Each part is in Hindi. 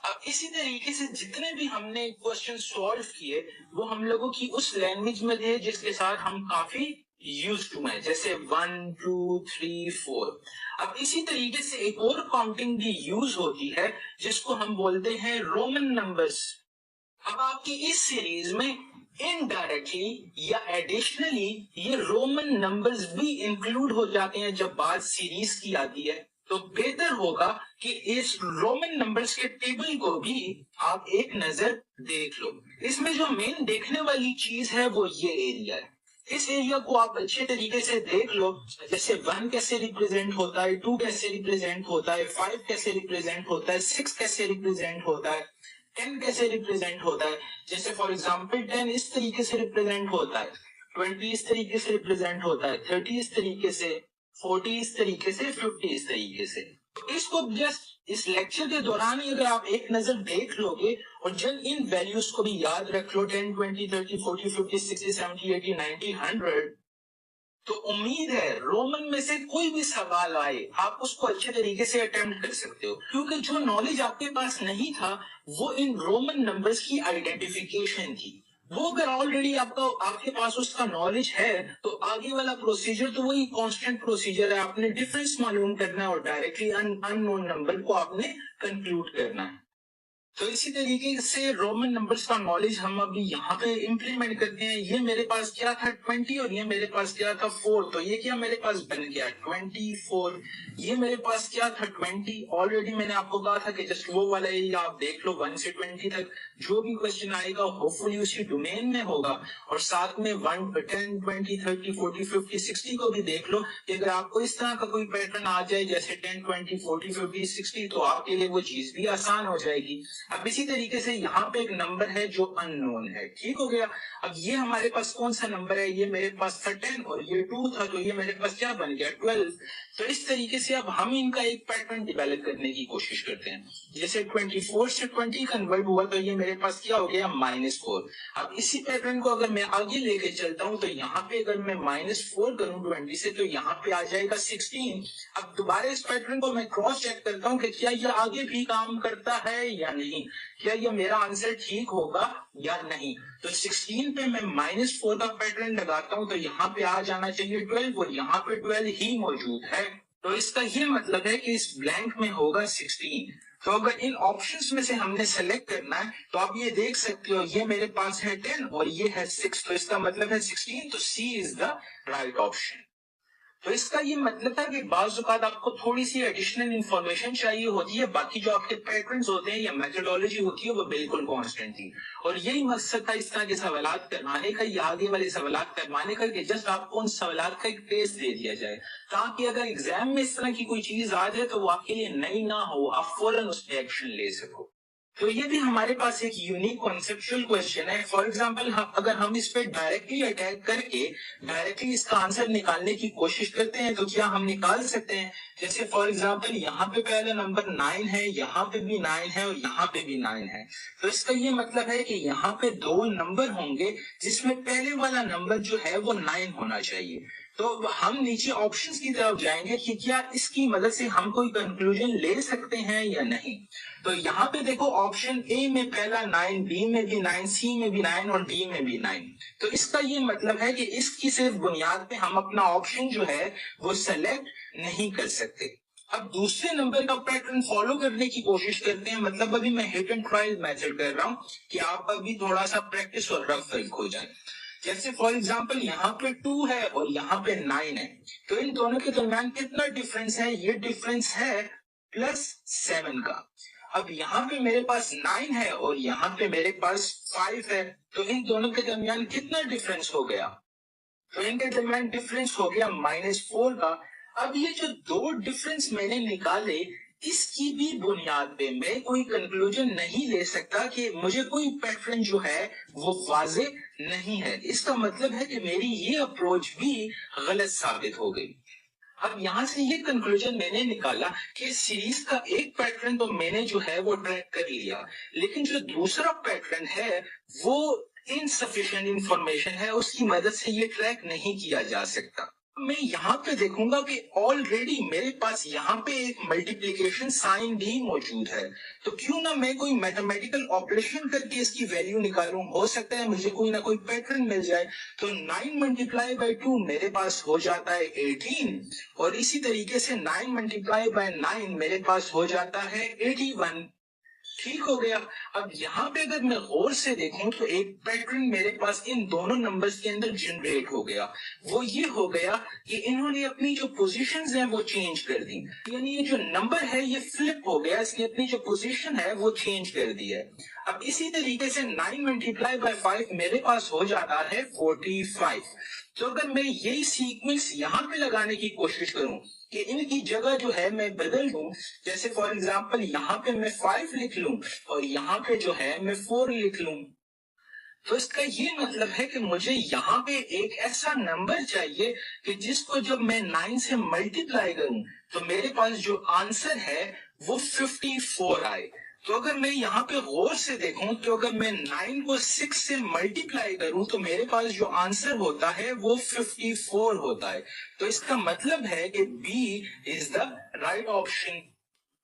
अब इसी तरीके से जितने भी हमने क्वेश्चन सॉल्व किए वो हम लोगों की उस लैंग्वेज में थे जिसके साथ हम काफी यूज टू है, जैसे 1 2 3 4। अब इसी तरीके से एक और काउंटिंग भी यूज होती है जिसको हम बोलते हैं रोमन नंबर्स। अब आपकी इस सीरीज में इनडायरेक्टली या एडिशनली ये रोमन नंबर्स भी इंक्लूड हो जाते हैं जब बात सीरीज की आती है। तो बेहतर होगा कि इस रोमन नंबर्स के टेबल को भी आप एक नजर देख लो। इसमें जो मेन देखने वाली चीज है वो ये एरिया है। इस एरिया को आप अच्छे तरीके से देख लो, जैसे 1 कैसे रिप्रेजेंट होता है, 2 कैसे रिप्रेजेंट होता है, 5 कैसे रिप्रेजेंट होता है, 6 कैसे रिप्रेजेंट होता है, 10 कैसे रिप्रेजेंट होता है। जैसे फॉर एग्जांपल 10 इस तरीके से रिप्रेजेंट होता है, 20 इस तरीके से रिप्रेजेंट होता है, 30 इस तरीके से, 40 इस तरीके से, 50 इस तरीके से। तो इसको जस्ट इस लेक्चर के दौरान ही अगर आप एक नजर देख लोगे और जब इन वैल्यूज को भी याद रख लो 10 20 30 40 50 60 70 80 90 100, तो उम्मीद है रोमन में से कोई भी सवाल आए आप उसको अच्छे तरीके से अटेम्प्ट कर सकते हो, क्योंकि जो नॉलेज आपके पास नहीं था वो इन रोमन नंबर्स की आइडेंटिफिकेशन थी। वो अगर ऑलरेडी आपके पास उसका नॉलेज है तो आगे वाला प्रोसीजर तो वही कांस्टेंट प्रोसीजर है, आपने डिफरेंस मालूम करना है और डायरेक्टली अननोन नंबर को आपने कंक्लूड करना है। तो इसी तरीके से रोमन नंबर्स का नॉलेज हम अभी यहाँ पे इंप्लीमेंट करते हैं। ये मेरे पास क्या था 20 और ये मेरे पास क्या था 4, तो ये क्या मेरे पास बन गया 24। ये मेरे पास क्या था 20, ऑलरेडी मैंने आपको कहा था कि जस्ट वो वाला एरिया आप देख लो 1 से 20 तक जो भी क्वेश्चन आएगा होपफुली उसी डोमेन में होगा। और साथ में 1 10 20 30 40 50 60 को भी देख लो कि अगर आपको इस तरह का कोई पैटर्न आ जाए जैसे 10 20 40 50 60 तो आपके लिए वो चीज भी आसान हो जाएगी। अब इसी तरीके से यहाँ पे एक नंबर है जो अननोन है, ठीक हो गया। अब ये हमारे पास कौन सा नंबर है, ये मेरे पास था 10 और ये 2 था, तो ये मेरे पास क्या बन गया 12। तो इस तरीके से अब हम इनका एक पैटर्न डेवलप करने की कोशिश करते हैं। जैसे 24 से 20 कन्वर्ट हुआ तो ये मेरे पास क्या हो गया -4। अब इसी पैटर्न को अगर मैं आगे लेके चलता हूँ तो यहाँ पे अगर मैं -4 करूँ 20 से तो यहाँ पे आ जाएगा 16। अब दोबारा इस पैटर्न को मैं क्रॉस चेक करता हूँ कि क्या ये आगे भी काम करता है या नहीं, क्या ये मेरा आंसर ठीक होगा या नहीं। तो 16 पे मैं -4 का पैटर्न लगाता हूं तो यहाँ पे आ जाना चाहिए 12 और यहाँ पे 12 ही मौजूद है। तो इसका ये मतलब है कि इस ब्लैंक में होगा 16। तो अगर इन ऑप्शंस में से हमने सेलेक्ट करना है तो आप ये देख सकते हो ये मेरे पास है 10 और ये है 6, तो इसका मतलब है 16, तो सी इज द राइट ऑप्शन। तो इसका ये मतलब है कि बाज़ औक़ात आपको थोड़ी सी एडिशनल इंफॉर्मेशन चाहिए होती है, बाकी जो आपके पैटर्न्स होते हैं या मेथोडोलॉजी होती है वो बिल्कुल कांस्टेंट थी। और यही मकसद था इस तरह के सवालात करवाने का या आगे वाले सवालात करवाने का कि जस्ट आपको उन सवालात का एक टेस्ट दे दिया जाए, ताकि अगर एग्जाम में इस तरह की कोई चीज आ जाए तो वो आपके लिए नई ना हो, आप फौरन उस पर एक्शन ले सको। तो ये भी हमारे पास एक यूनिक कॉन्सेप्चुअल क्वेश्चन है। फॉर एग्जांपल अगर हम इस पे डायरेक्टली अटैक करके डायरेक्टली इसका आंसर निकालने की कोशिश करते हैं तो क्या हम निकाल सकते हैं। जैसे फॉर एग्जांपल यहाँ पे पहला नंबर 9 है, यहाँ पे भी 9 है और यहाँ पे भी 9 है, तो इसका ये मतलब है कि यहाँ पे 2 नंबर होंगे जिसमें पहले वाला नंबर जो है वो 9 होना चाहिए। तो हम नीचे ऑप्शंस की तरफ जाएंगे कि क्या इसकी मदद से हम कोई कंक्लूजन ले सकते हैं या नहीं। तो यहाँ पे देखो ऑप्शन ए में पहला 9, बी में भी 9, सी में भी 9 और डी में भी 9। तो इसका ये मतलब है कि इसकी सिर्फ बुनियाद पे हम अपना ऑप्शन जो है वो सेलेक्ट नहीं कर सकते। अब दूसरे नंबर का पैटर्न फॉलो करने की कोशिश करते हैं, मतलब अभी मैं हिट एंड ट्रायल मेथड कर रहा हूँ कि आप अभी थोड़ा सा प्रैक्टिस और रफ हो जाए। जैसे फॉर एग्जांपल यहाँ पे 2 है और यहाँ पे 9 है, तो इन दोनों के दरमियान कितना डिफरेंस है, ये डिफरेंस है +7 का। अब यहाँ पे मेरे पास 9 है और यहाँ पे मेरे पास 5 है, तो इन दोनों के दरमियान कितना डिफरेंस हो गया, तो इनके दरमियान डिफरेंस हो गया -4 का। अब ये जो 2 डिफरेंस मैंने निकाले इसकी भी बुनियाद पे मैं कोई कंक्लूजन नहीं ले सकता कि मुझे कोई पैटर्न जो है वो वाजे नहीं है। इसका मतलब है कि मेरी ये अप्रोच भी गलत साबित हो गई। अब यहाँ से ये कंक्लूजन मैंने निकाला कि सीरीज का एक पैटर्न तो मैंने जो है वो ट्रैक कर लिया, लेकिन जो दूसरा पैटर्न है वो इनसफिशिएंट इंफॉर्मेशन है, उसकी मदद से ये ट्रैक नहीं किया जा सकता। मैं यहाँ पे देखूंगा कि ऑलरेडी मेरे पास यहाँ पे एक मल्टीप्लिकेशन साइन भी मौजूद है, तो क्यों ना मैं कोई मैथमेटिकल ऑपरेशन करके इसकी वैल्यू निकालूं। हो सकता है मुझे कोई ना कोई पैटर्न मिल जाए। तो 9 मल्टीप्लाई बाय 2 मेरे पास हो जाता है 18, और इसी तरीके से 9 मल्टीप्लाई बाय 9 मेरे पास हो जाता है 81। ठीक हो गया। अब यहाँ पे अगर मैं गौर से देखूं तो एक पैटर्न मेरे पास इन दोनों नंबर्स के अंदर जनरेट हो गया। वो ये हो गया कि इन्होंने अपनी जो पोजीशंस हैं वो चेंज कर दी, यानी ये जो नंबर है ये फ्लिप हो गया, इसने अपनी जो पोजीशन है वो चेंज कर दी है। अब इसी तरीके से 9 मल्टीप्लाई बाय 5 मेरे पास हो जाता है 45। तो अगर मैं यही सीक्वेंस यहाँ पे लगाने की कोशिश करूं कि इनकी जगह जो है मैं बदल दूं, जैसे फॉर एग्जांपल यहाँ पे मैं 5 लिख लूं और यहाँ पे जो है मैं 4 लिख लूं, तो इसका ये मतलब है कि मुझे यहाँ पे एक ऐसा नंबर चाहिए कि जिसको जब मैं 9 से मल्टीप्लाई करूं तो मेरे पास जो आंसर है वो 54 आए। तो अगर मैं यहाँ पे गौर से देखूं तो अगर मैं 9 को 6 से मल्टीप्लाई करूं तो मेरे पास जो आंसर होता है वो 54 होता है। तो इसका मतलब है कि B is the right option.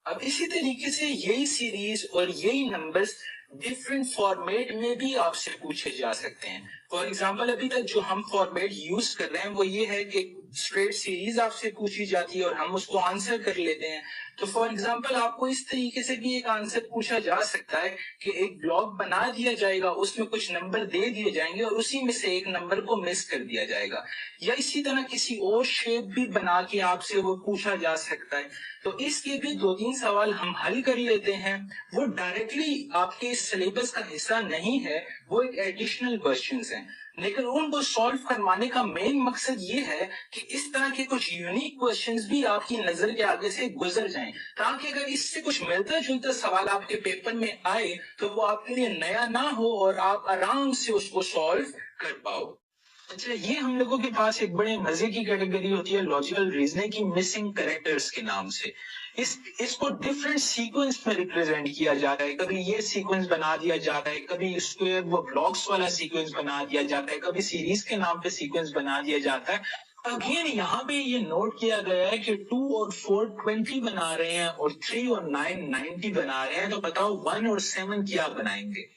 अब इसी तरीके से यही सीरीज और यही नंबर्स डिफरेंट फॉर्मेट में भी आपसे पूछे जा सकते हैं। फॉर एग्जांपल अभी तक जो हम फॉर्मेट यूज कर रहे हैं वो ये है कि स्ट्रेट सीरीज आपसे पूछी जाती है और हम उसको आंसर कर लेते हैं। तो फॉर एग्जांपल आपको इस तरीके से भी एक आंसर पूछा जा सकता है कि एक ब्लॉक बना दिया जाएगा, उसमें कुछ नंबर दे दिए जाएंगे और उसी में से एक नंबर को मिस कर दिया जाएगा, या इसी तरह किसी और शेप भी बना के आपसे वो पूछा जा सकता है। तो इसके भी 2-3 सवाल हम हल कर लेते हैं। वो डायरेक्टली आपके सिलेबस का हिस्सा नहीं है, वो एक एडिशनल क्वेश्चंस हैं, लेकिन उनको सॉल्व करवाने का मेन मकसद ये है कि इस तरह के कुछ यूनिक क्वेश्चंस भी आपकी नजर के आगे से गुजर जाएं, ताकि अगर इससे कुछ मिलता जुलता सवाल आपके पेपर में आए तो वो आपके लिए नया ना हो और आप आराम से उसको सॉल्व कर पाओ। अच्छा, ये हम लोगों के पास एक बड़े मजे की कैटेगरी होती है लॉजिकल रीजनिंग की, मिसिंग कैरेक्टर्स के नाम से। इसको डिफरेंट सीक्वेंस में रिप्रेजेंट किया जाता है। कभी ये सीक्वेंस बना दिया जाता है, कभी स्क्वायर वो ब्लॉक्स वाला सीक्वेंस बना दिया जाता है, कभी सीरीज के नाम पे सीक्वेंस बना दिया जाता है। अगेन यहाँ पे ये नोट किया गया है कि 2 और 4 20 बना रहे हैं और 3 और 9 90 बना रहे हैं। तो बताओ 1 और 7 क्या बनाएंगे।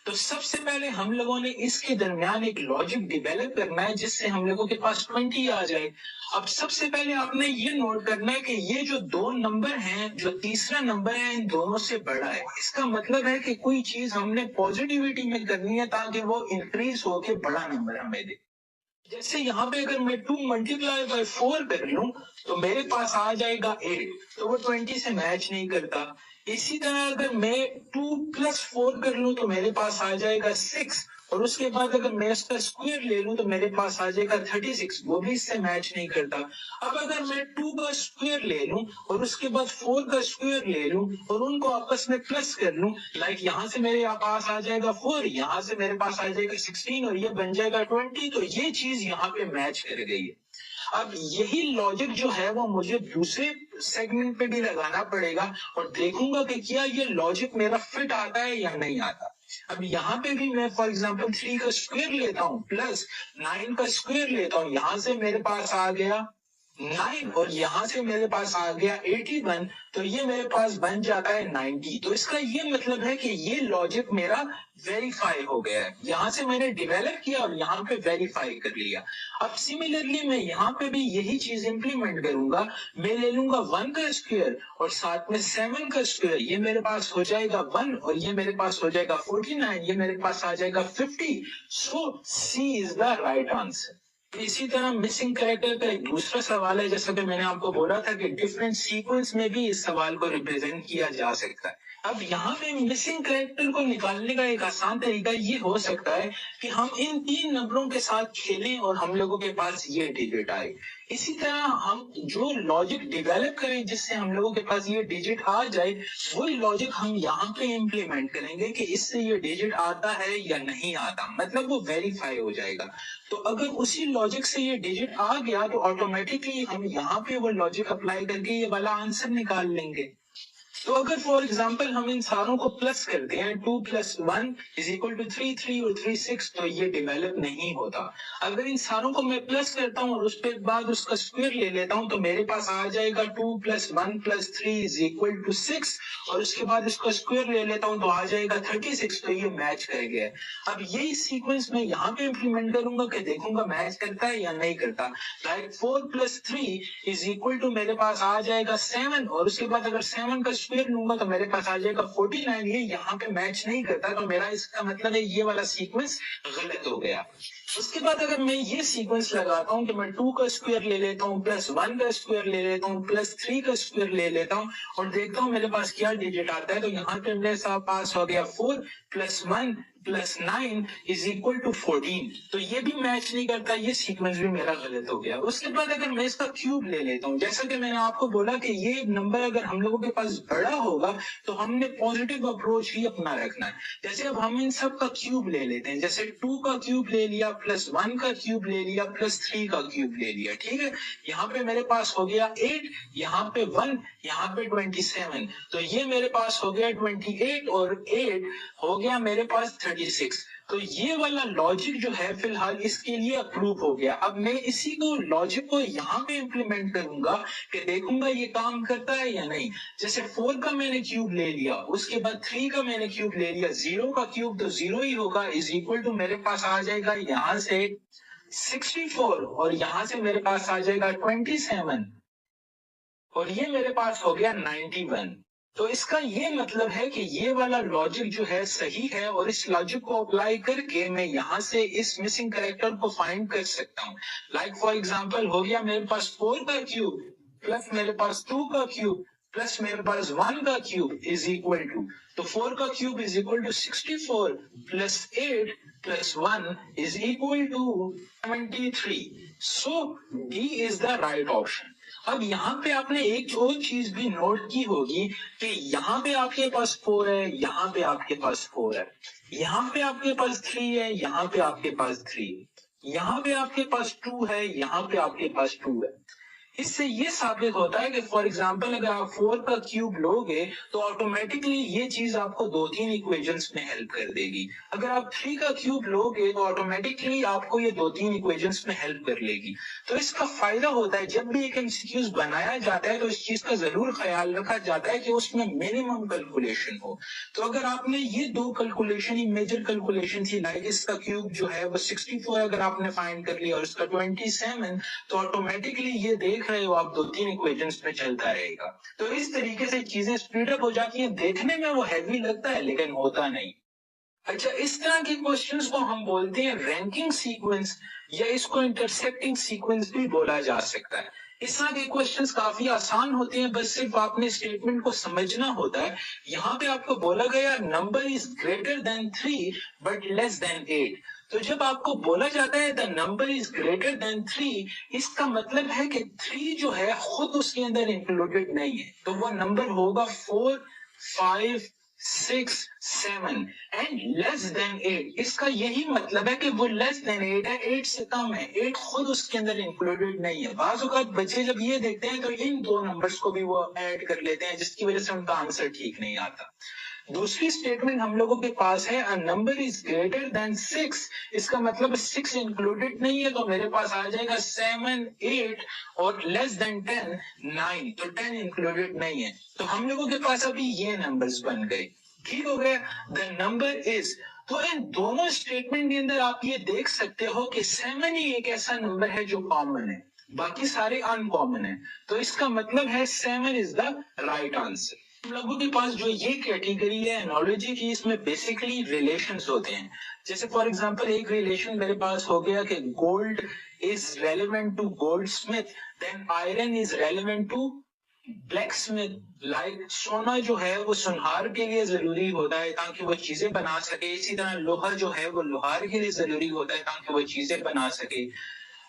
तो सबसे पहले हम लोगों ने इसके दरमियान एक लॉजिक डेवलप करना है जिससे हम लोगों के पास 20 आ जाए। अब सबसे पहले आपने ये नोट करना है कि ये जो दो नंबर हैं, जो तीसरा नंबर है, इन दोनों से बड़ा है। इसका मतलब है कि कोई चीज हमने पॉजिटिविटी में करनी है ताकि वो इंक्रीज होके बड़ा नंबर हमें दे। जैसे यहाँ पे अगर मैं 2 मल्टीप्लाई बाय 4 कर लूं तो मेरे पास आ जाएगा 8, तो वो 20 से मैच नहीं करता। इसी तरह अगर मैं 2 प्लस 4 कर लूं तो मेरे पास आ जाएगा 6, और उसके बाद अगर मैं इसका स्क्वायर ले लूं तो मेरे पास आ जाएगा 36, वो भी इससे मैच नहीं करता। अब अगर मैं 2 का स्क्वायर ले लूं और उसके बाद 4 का स्क्वायर ले लूं और उनको आपस में प्लस कर लूं, लाइक यहाँ से मेरे पास आ जाएगा 4, यहाँ से मेरे पास आ जाएगा 16 और ये बन जाएगा 20, तो ये चीज यहाँ पे मैच कर गई है। अब यही लॉजिक जो है वो मुझे दूसरे सेगमेंट पे भी लगाना पड़ेगा और देखूंगा कि क्या ये लॉजिक मेरा फिट आता है या नहीं आता। अब यहाँ पे भी मैं फॉर एग्जांपल 3 का स्क्वायर लेता हूँ प्लस 9 का स्क्वायर लेता हूँ, यहाँ से मेरे पास आ गया 9 और यहाँ से मेरे पास आ गया 81, तो ये मेरे पास बन जाता है 90। तो इसका ये मतलब है कि ये लॉजिक मेरा वेरीफाई हो गया है। यहाँ से मैंने डेवलप किया और यहाँ पे वेरीफाई कर लिया। अब सिमिलरली मैं यहाँ पे भी यही चीज इंप्लीमेंट करूंगा। मैं ले लूंगा 1 का स्क्वायर और साथ में 7 का स्क्वायर, ये मेरे पास हो जाएगा 1 और ये मेरे पास हो जाएगा 49, ये मेरे पास आ जाएगा 50। सो सी इज द राइट आंसर। इसी तरह मिसिंग कैरेक्टर का एक दूसरा सवाल है, जैसा कि मैंने आपको बोला था कि डिफरेंट सीक्वेंस में भी इस सवाल को रिप्रेजेंट किया जा सकता है। अब यहाँ पे मिसिंग कैरेक्टर को निकालने का एक आसान तरीका ये हो सकता है कि हम इन 3 नंबरों के साथ खेलें और हम लोगों के पास ये डिजिट आए। इसी तरह हम जो लॉजिक डेवलप करें जिससे हम लोगों के पास ये डिजिट आ जाए, वही लॉजिक हम यहाँ पे इम्प्लीमेंट करेंगे कि इससे ये डिजिट आता है या नहीं आता, मतलब वो वेरीफाई हो जाएगा। तो अगर उसी लॉजिक से ये डिजिट आ गया तो ऑटोमेटिकली हम यहाँ पे वो लॉजिक अप्लाई करके ये वाला आंसर निकाल लेंगे। तो अगर फॉर एग्जाम्पल हम इन सारों को प्लस करते हैं 2 + 1 = 3, 3 और 3 6, तो ये डेवलप नहीं होता। अगर इन सारों को मैं प्लस करता हूँ और उसके बाद उसका स्क्वायर ले लेता हूँ तो मेरे पास आ जाएगा 2 + 1 + 3 = 6, और उसके बाद इसका स्क्वायर ले लेता हूँ तो आ जाएगा 36। तो ये मैच कर गया। अब यही सीक्वेंस मैं यहाँ पे इंप्लीमेंट करूंगा कि देखूंगा मैच करता है या नहीं करता। लाइक 4 + 3 = मेरे पास आ जाएगा 7, और उसके बाद अगर 7 का स्क्वायर लूंगा तो मेरे पास आ जाएगा 49। ये यहाँ पे मैच नहीं करता, तो मेरा इसका मतलब है ये वाला सीक्वेंस गलत हो गया। उसके बाद अगर मैं ये सीक्वेंस लगाता हूँ कि मैं 2 का स्क्वायर ले लेता हूँ, +1 का स्क्वायर ले लेता हूँ, +3 का स्क्वायर ले लेता हूँ, और देखता हूँ मेरे पास क्या डिजिट आता है, तो यहाँ पे मेरे पास हो गया 4 + 1 + 9 = 14। तो ये भी मैच नहीं करता, ये सीक्वेंस भी मेरा गलत हो गया। उसके बाद अगर मैं इसका क्यूब ले लेता हूँ, जैसा कि मैंने आपको बोला कि ये नंबर अगर हम लोगों के पास बड़ा होगा तो हमने पॉजिटिव अप्रोच ही अपना रखना है। जैसे अब हम इन सब का क्यूब ले लेते हैं, जैसे 2 का क्यूब ले लिया, +1 का क्यूब ले लिया, +3 का क्यूब ले लिया, ठीक है। यहाँ पे मेरे पास हो गया 8, यहाँ पे 1, यहाँ पे 27, तो ये मेरे पास हो गया 28, और 8 हो गया मेरे पास 36। तो ये वाला लॉजिक जो है फिलहाल इसके लिए अप्रूव हो गया। अब मैं इसी को लॉजिक को यहाँ पे इंप्लीमेंट करूंगा कि देखूंगा ये काम करता है या नहीं। जैसे 4 का मैंने क्यूब ले लिया, उसके बाद 3 का मैंने क्यूब ले लिया, 0 का क्यूब तो 0 ही होगा, = मेरे पास आ जाएगा यहाँ से 64, और यहाँ से मेरे पास आ जाएगा 27, और ये मेरे पास हो गया 91। तो इसका ये मतलब है कि ये वाला लॉजिक जो है सही है, और इस लॉजिक को अप्लाई करके मैं यहाँ से इस मिसिंग कैरेक्टर को फाइंड कर सकता हूँ। लाइक फॉर एग्जांपल हो गया मेरे पास 4 का क्यूब प्लस मेरे पास 2 का क्यूब प्लस मेरे पास 1 का क्यूब = तो 4 का cube = 64 plus 8 plus 1 = 73। So D is the right option. अब यहाँ पे आपने एक और चीज भी नोट की होगी कि यहाँ पे आपके पास 4 है, यहाँ पे आपके पास 4 है, यहाँ पे आपके पास 3 है, यहाँ पे आपके पास 3 है, यहाँ पे आपके पास 2 है, यहाँ पे आपके पास 2 है। इससे ये साबित होता है कि फॉर एग्जाम्पल अगर आप 4 का क्यूब लोगे तो ऑटोमेटिकली ये चीज आपको 2-3 इक्वेशंस में हेल्प कर देगी। अगर आप 3 का क्यूब लोगे तो ऑटोमेटिकली आपको ये 2-3 इक्वेशंस में हेल्प कर लेगी। तो इसका फायदा होता है जब भी एक एमसीक्यूज बनाया जाता है तो इस चीज का जरूर ख्याल रखा जाता है कि उसमें मिनिमम कैलकुलेशन हो। तो अगर आपने ये 2 कैलकुलेशन ही मेजर कैलकुलेशन थी, लाइक इसका क्यूब जो है वो 64 अगर आपने फाइंड कर लिया और इसका 27, तो ऑटोमेटिकली ये देख रहे हो आप 2-3 इक्वेशंस में चलता रहेगा। तो इस तरीके से चीजें स्पीड अप हो जाती हैं। देखने में वो हैवी लगता है लेकिन होता नहीं। अच्छा, इस तरह के क्वेश्चंस को हम बोलते हैं रैंकिंग सीक्वेंस, या इसको इंटरसेक्टिंग सीक्वेंस भी बोला जा सकता है। इस तरह के क्वेश्चंस काफी आसान होते हैं, बस सिर्फ आपने स्टेटमेंट को समझना होता है। यहाँ पे आपको बोला गया number is greater than 3 but less than 8। तो जब आपको बोला जाता है the number is greater than 3, इसका मतलब है कि 3 जो है खुद उसके अंदर इंक्लूडेड नहीं है, तो वो नंबर होगा 4, 5, 6, 7 एंड लेस देन 8। इसका यही मतलब है कि वो लेस देन 8 है, 8 से कम है, 8 खुद उसके अंदर इंक्लूडेड नहीं है। बाज़ औक़ात बच्चे जब ये देखते हैं तो इन दो नंबर्स को भी वो ऐड कर लेते हैं, जिसकी वजह से उनका आंसर ठीक नहीं आता। दूसरी स्टेटमेंट हम लोगों के पास है a number is greater than 6। इसका मतलब 6 इंक्लूडेड नहीं है, तो मेरे पास आ जाएगा 7, 8 और लेस देन 10, 9। तो 10 इंक्लूडेड नहीं है, तो हम लोगों के पास अभी ये नंबर्स बन गए। ठीक हो गया। द नंबर इज, तो इन दोनों स्टेटमेंट के अंदर आप ये देख सकते हो कि 7 ही एक ऐसा नंबर है जो कॉमन है, बाकी सारे अनकॉमन है। तो इसका मतलब है 7 इज द राइट आंसर। हम लोगों के पास जो ये कैटेगरी है एनोलॉजी की, इसमें बेसिकली रिलेशंस होते हैं। जैसे फॉर एग्जांपल एक रिलेशन मेरे पास हो गया कि gold is relevant to goldsmith, then iron is relevant to blacksmith. Like सोना जो है वो सुनहार के लिए जरूरी होता है ताकि वो चीजें बना सके, इसी तरह लोहा जो है वो लोहार के लिए जरूरी होता है ताकि वो चीजें बना सके।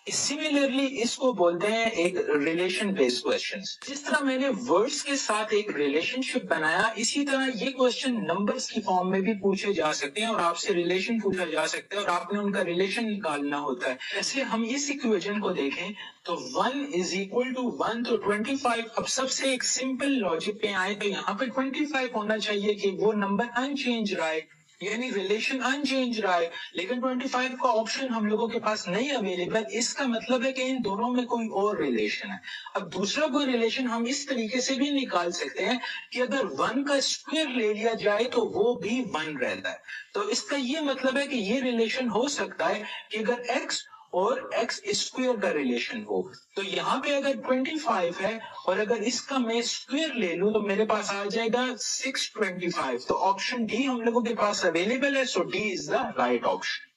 सिमिलरली इसको बोलते हैं एक रिलेशन बेस्ड क्वेश्चंस। जिस तरह मैंने वर्ड्स के साथ एक रिलेशनशिप बनाया, इसी तरह ये क्वेश्चन नंबर्स की फॉर्म में भी पूछे जा सकते हैं और आपसे रिलेशन पूछा जा सकता है और आपने उनका रिलेशन निकालना होता है। ऐसे हम इस इक्वेशन को देखें तो 1 इज इक्वल टू 1, तो 25। अब सबसे एक सिंपल लॉजिक पे आए तो यहाँ पे 25 होना चाहिए कि वो नंबर अनचेंज रहा है, यानी रिलेशन अनचेंज रहा है, लेकिन 25 का ऑप्शन हम लोगों के पास नहीं अवेलेबल। इसका मतलब है कि इन दोनों में कोई और रिलेशन है। अब दूसरा कोई रिलेशन हम इस तरीके से भी निकाल सकते हैं कि अगर 1 का स्क्वायर ले लिया जाए तो वो भी 1 रहता है। तो इसका ये मतलब है कि ये रिलेशन हो सकता है कि अगर x और x स्क्वायर का रिलेशन हो, तो यहाँ पे अगर 25 है और अगर इसका मैं स्क्वायर ले लूं तो मेरे पास आ जाएगा 625। तो ऑप्शन डी हम लोगों के पास अवेलेबल है, so D is the right option.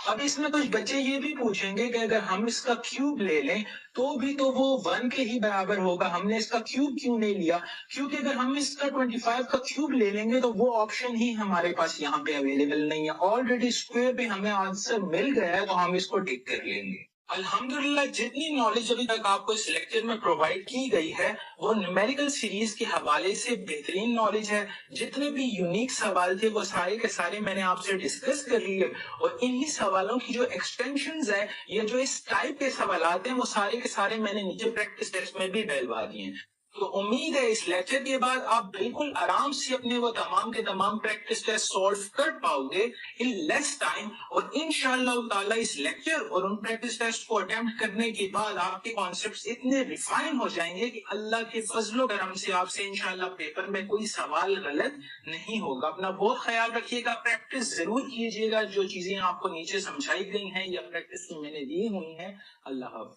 अब इसमें कुछ बच्चे ये भी पूछेंगे कि अगर हम इसका क्यूब ले लें तो भी तो वो 1 के ही बराबर होगा, हमने इसका क्यूब क्यों नहीं लिया? क्योंकि अगर हम इसका 25 का क्यूब ले लेंगे तो वो ऑप्शन ही हमारे पास यहाँ पे अवेलेबल नहीं है। ऑलरेडी स्क्वायर पे हमें आंसर मिल गया है, तो हम इसको टिक कर लेंगे। अल्हम्दुलिल्लाह, जितनी नॉलेज अभी तक आपको इस लेक्चर में प्रोवाइड की गई है वो न्यूमेरिकल सीरीज के हवाले से बेहतरीन नॉलेज है। जितने भी यूनिक सवाल थे वो सारे के सारे मैंने आपसे डिस्कस कर लिए और इन्हीं सवालों की जो एक्सटेंशंस है या जो इस टाइप के सवाल हैं वो सारे के सारे मैंने नीचे प्रैक्टिस टेस्ट में भी डलवा दिए हैं। तो उम्मीद है इस लेक्चर के बाद आप बिल्कुल आराम से अपने वो तमाम के तमाम प्रैक्टिस टेस्ट सॉल्व कर पाओगे इन लेस टाइम, और इंशाअल्लाह ताला इस लेक्चर और उन प्रैक्टिस टेस्ट को अटेम्प्ट करने के बाद आपके कॉन्सेप्ट्स इतने रिफाइन हो जाएंगे कि अल्लाह के फजलो करम से आपसे इंशाअल्लाह पेपर में कोई सवाल गलत नहीं होगा। अपना बहुत ख्याल रखिएगा, प्रैक्टिस जरूर कीजिएगा जो चीजें आपको नीचे समझाई गई हैं या प्रैक्टिस में मैंने दी हुई हैं। अल्लाह हाफ़िज़।